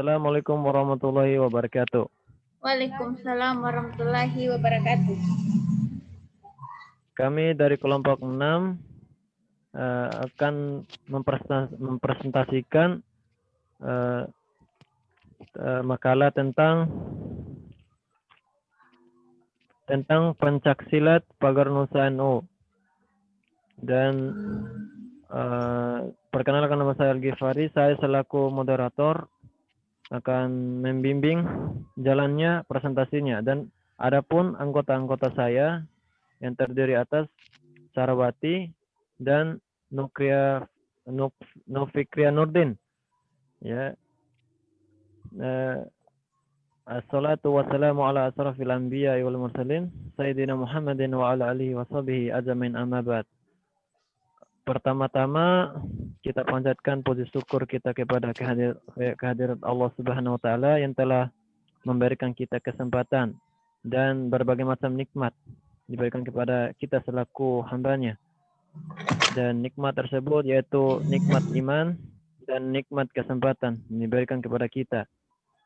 Assalamualaikum warahmatullahi wabarakatuh. Waalaikumsalam warahmatullahi wabarakatuh. Kami dari kelompok 6 akan mempresentasikan makalah tentang pencaksilat Pagar Nusa NU. Dan perkenalkan, nama saya Al-Ghifari. Saya selaku moderator akan membimbing jalannya presentasinya, dan adapun anggota-anggota saya yang terdiri atas Sarawati dan Nofikria Nurdin, ya. Assalatu wassalamu ala asrafil anbiya wal mursalin sayyidina Muhammadin wa ala alihi wa sahbihi ajmain, amma ba'd. Pertama-tama kita panjatkan puji syukur kita kepada kehadirat Allah Subhanahu wa taala yang telah memberikan kita kesempatan dan berbagai macam nikmat diberikan kepada kita selaku hambanya. Dan nikmat tersebut yaitu nikmat iman dan nikmat kesempatan diberikan kepada kita.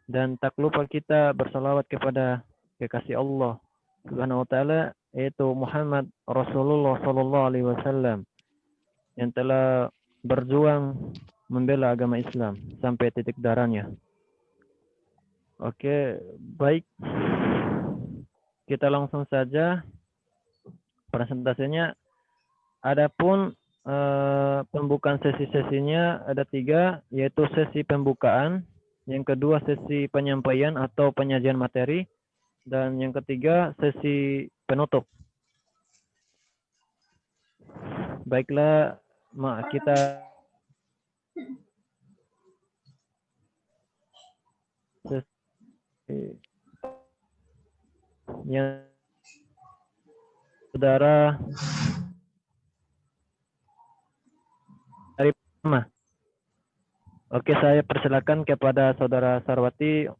Dan tak lupa kita bersalawat kepada kekasih Allah Subhanahu wa taala, yaitu Muhammad Rasulullah sallallahu alaihi wasallam, yang telah berjuang membela agama Islam sampai titik darahnya. Oke, baik. Kita langsung saja presentasinya. Adapun pembukaan sesi-sesinya ada 3, yaitu sesi pembukaan, yang kedua sesi penyampaian atau penyajian materi, dan yang ketiga sesi penutup. Baiklah, kita yang saudara dari pertama. Oke, saya persilakan kepada saudara Sarwati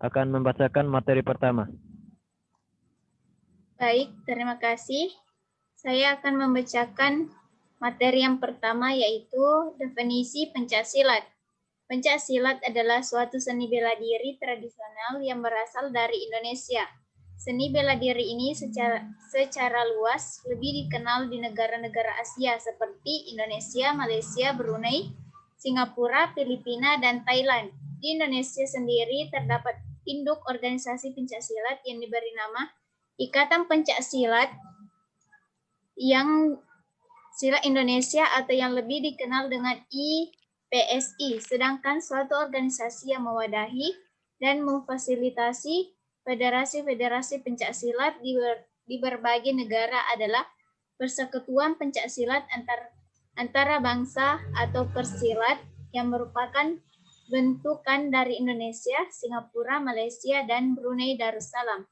akan membacakan materi pertama. Baik, terima kasih. Saya akan membacakan materi yang pertama, yaitu definisi pencaksilat. Pencaksilat adalah suatu seni bela diri tradisional yang berasal dari Indonesia. Seni bela diri ini secara luas lebih dikenal di negara-negara Asia seperti Indonesia, Malaysia, Brunei, Singapura, Filipina, dan Thailand. Di Indonesia sendiri terdapat induk organisasi pencaksilat yang diberi nama Ikatan Pencaksilat yang Silat Indonesia atau yang lebih dikenal dengan IPSI, sedangkan suatu organisasi yang mewadahi dan memfasilitasi federasi-federasi pencaksilat di berbagai negara adalah Persekutuan Pencaksilat antara Bangsa atau Persilat, yang merupakan bentukan dari Indonesia, Singapura, Malaysia, dan Brunei Darussalam.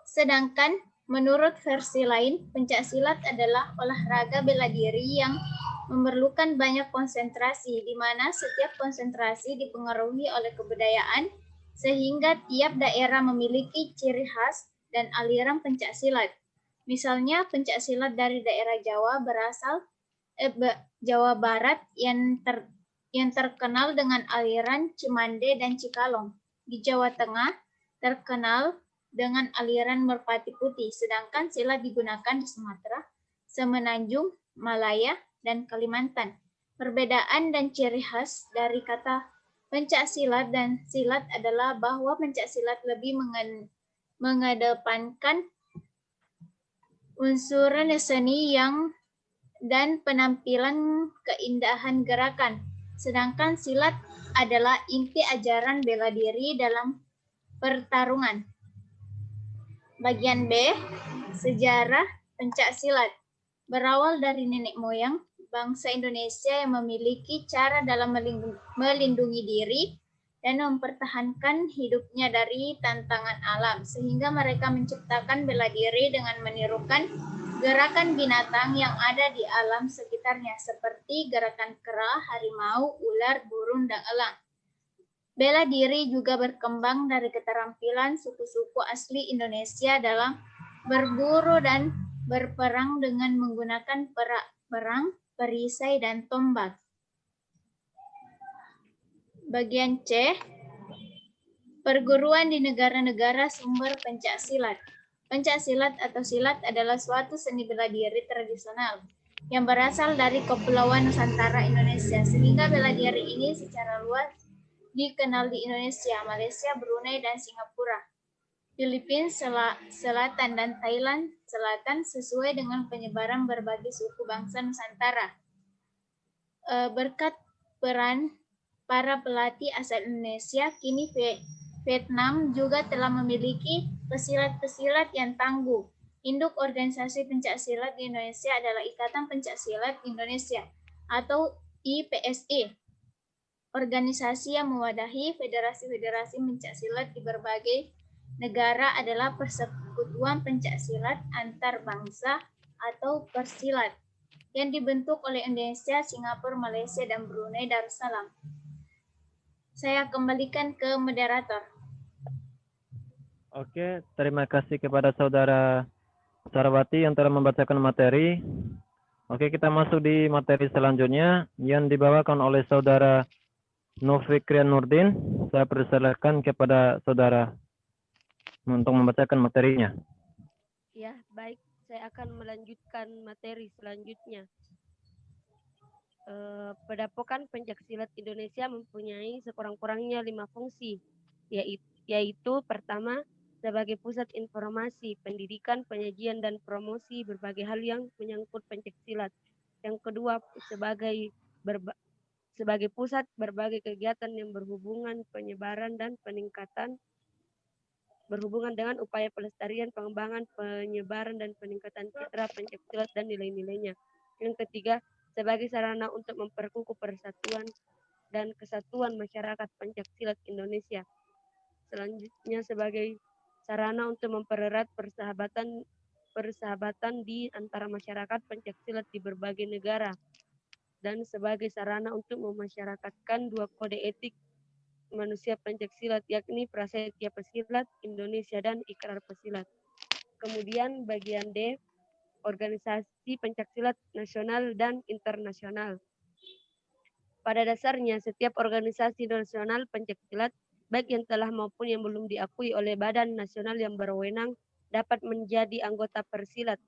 Sedangkan menurut versi lain, pencaksilat adalah olahraga bela diri yang memerlukan banyak konsentrasi, di mana setiap konsentrasi dipengaruhi oleh kebudayaan, sehingga tiap daerah memiliki ciri khas dan aliran pencaksilat. Misalnya, pencaksilat dari daerah Jawa Jawa Barat yang terkenal dengan aliran Cimande dan Cikalong. Di Jawa Tengah terkenal dengan aliran Merpati Putih, sedangkan silat digunakan di Sumatera, Semenanjung, Malaya, dan Kalimantan. Perbedaan dan ciri khas dari kata pencaksilat dan silat adalah bahwa pencaksilat lebih mengedepankan unsur seni dan penampilan keindahan gerakan, sedangkan silat adalah inti ajaran bela diri dalam pertarungan. Bagian B, sejarah pencaksilat. Berawal dari nenek moyang bangsa Indonesia yang memiliki cara dalam melindungi diri dan mempertahankan hidupnya dari tantangan alam, sehingga mereka menciptakan bela diri dengan menirukan gerakan binatang yang ada di alam sekitarnya, seperti gerakan kera, harimau, ular, burung, dan elang. Bela diri juga berkembang dari keterampilan suku-suku asli Indonesia dalam berburu dan berperang dengan menggunakan perang, perisai, dan tombak. Bagian C, perguruan di negara-negara sumber pencaksilat. Pencaksilat atau silat adalah suatu seni bela diri tradisional yang berasal dari Kepulauan Nusantara Indonesia, sehingga bela diri ini secara luas dikenal di Indonesia, Malaysia, Brunei, dan Singapura, Filipina Selatan, dan Thailand Selatan sesuai dengan penyebaran berbagai suku bangsa Nusantara. Berkat peran para pelatih asal Indonesia, kini Vietnam juga telah memiliki pesilat-pesilat yang tangguh. Induk organisasi pencaksilat di Indonesia adalah Ikatan Pencaksilat Indonesia atau IPSI. Organisasi yang mewadahi federasi-federasi pencaksilat di berbagai negara adalah Persekutuan Pencaksilat Antar Bangsa atau Persilat yang dibentuk oleh Indonesia, Singapura, Malaysia, dan Brunei Darussalam. Saya kembalikan ke moderator. Oke, terima kasih kepada Saudara Sarwati yang telah membacakan materi. Oke, kita masuk di materi selanjutnya yang dibawakan oleh Saudara Nofikrian Nurdin. Saya persilakan kepada Saudara untuk membacakan materinya. Ya, baik. Saya akan melanjutkan materi selanjutnya. Padepokan Pencaksilat Indonesia mempunyai sekurang-kurangnya 5 fungsi, yaitu pertama, sebagai pusat informasi, pendidikan, penyajian, dan promosi berbagai hal yang menyangkut pencaksilat. Yang kedua, sebagai pusat berbagai kegiatan yang berhubungan penyebaran dan peningkatan berhubungan dengan upaya pelestarian, pengembangan, penyebaran, dan peningkatan citra pencaksilat dan nilai-nilainya. Yang ketiga, sebagai sarana untuk memperkukuh persatuan dan kesatuan masyarakat pencaksilat Indonesia. Selanjutnya, sebagai sarana untuk mempererat persahabatan di antara masyarakat pencaksilat di berbagai negara. Dan sebagai sarana untuk memasyarakatkan 2 kode etik manusia pencaksilat, yakni Prasetya Pesilat Indonesia dan Ikrar Pesilat. Kemudian bagian D, organisasi pencaksilat nasional dan internasional. Pada dasarnya, setiap organisasi nasional pencaksilat, baik yang telah maupun yang belum diakui oleh badan nasional yang berwenang, dapat menjadi anggota persilat.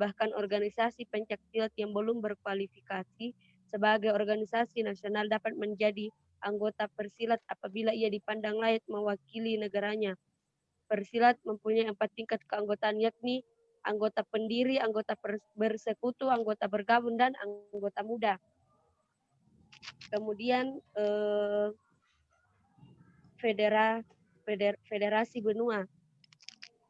Bahkan organisasi pencaksilat yang belum berkualifikasi sebagai organisasi nasional dapat menjadi anggota persilat apabila ia dipandang layak mewakili negaranya. Persilat mempunyai 4 tingkat keanggotaan, yakni anggota pendiri, anggota bersekutu, anggota bergabung, dan anggota muda. Kemudian federasi benua.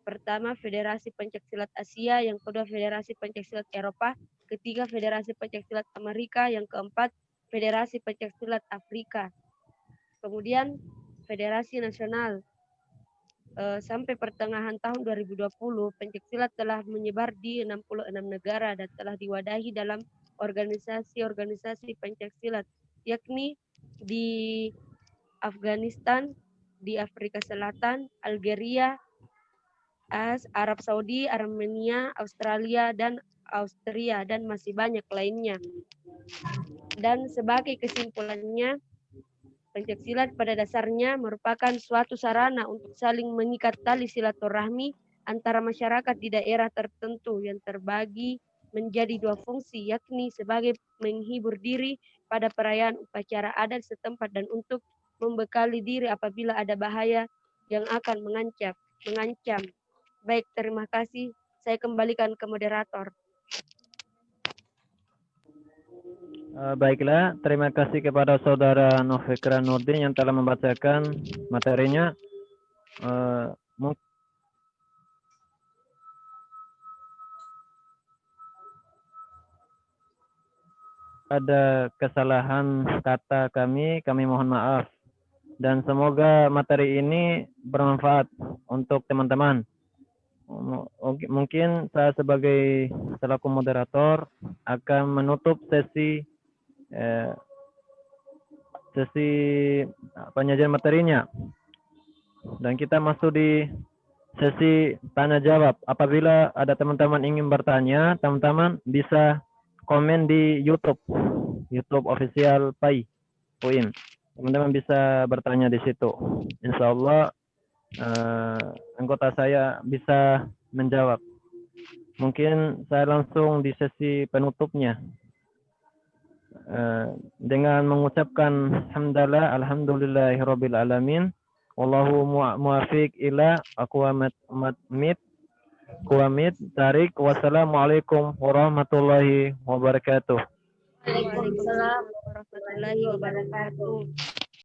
Pertama, Federasi Pencaksilat Asia, yang kedua Federasi Pencaksilat Eropa, ketiga Federasi Pencaksilat Amerika, yang keempat Federasi Pencaksilat Afrika. Kemudian Federasi Nasional. Sampai pertengahan tahun 2020, pencaksilat telah menyebar di 66 negara dan telah diwadahi dalam organisasi-organisasi pencaksilat, yakni di Afghanistan, di Afrika Selatan, Algeria, Arab Saudi, Armenia, Australia, dan Austria, dan masih banyak lainnya. Dan sebagai kesimpulannya, pencaksilat pada dasarnya merupakan suatu sarana untuk saling mengikat tali silaturahmi antara masyarakat di daerah tertentu yang terbagi menjadi 2 fungsi, yakni sebagai menghibur diri pada perayaan upacara adat setempat dan untuk membekali diri apabila ada bahaya yang akan mengancam. Baik, terima kasih. Saya kembalikan ke moderator. Baiklah, terima kasih kepada Saudara Nofikrian Nurdin yang telah membacakan materinya. Ada kesalahan kata kami mohon maaf. Dan semoga materi ini bermanfaat untuk teman-teman. Mungkin saya sebagai selaku moderator akan menutup sesi penyajian materinya, dan kita masuk di sesi tanya jawab. Apabila ada teman-teman ingin bertanya, teman-teman bisa komen di YouTube official PAI UIN. Teman-teman bisa bertanya di situ. Insya Allah anggota saya bisa menjawab. Mungkin saya langsung di sesi penutupnya dengan mengucapkan hamdalah alhamdulillahirabbil alamin. Wallahu muwafiq ila aqwamit tarik. Wassalamualaikum warahmatullahi wabarakatuh. Waalaikumsalam Waalaikumsalam warahmatullahi wabarakatuh.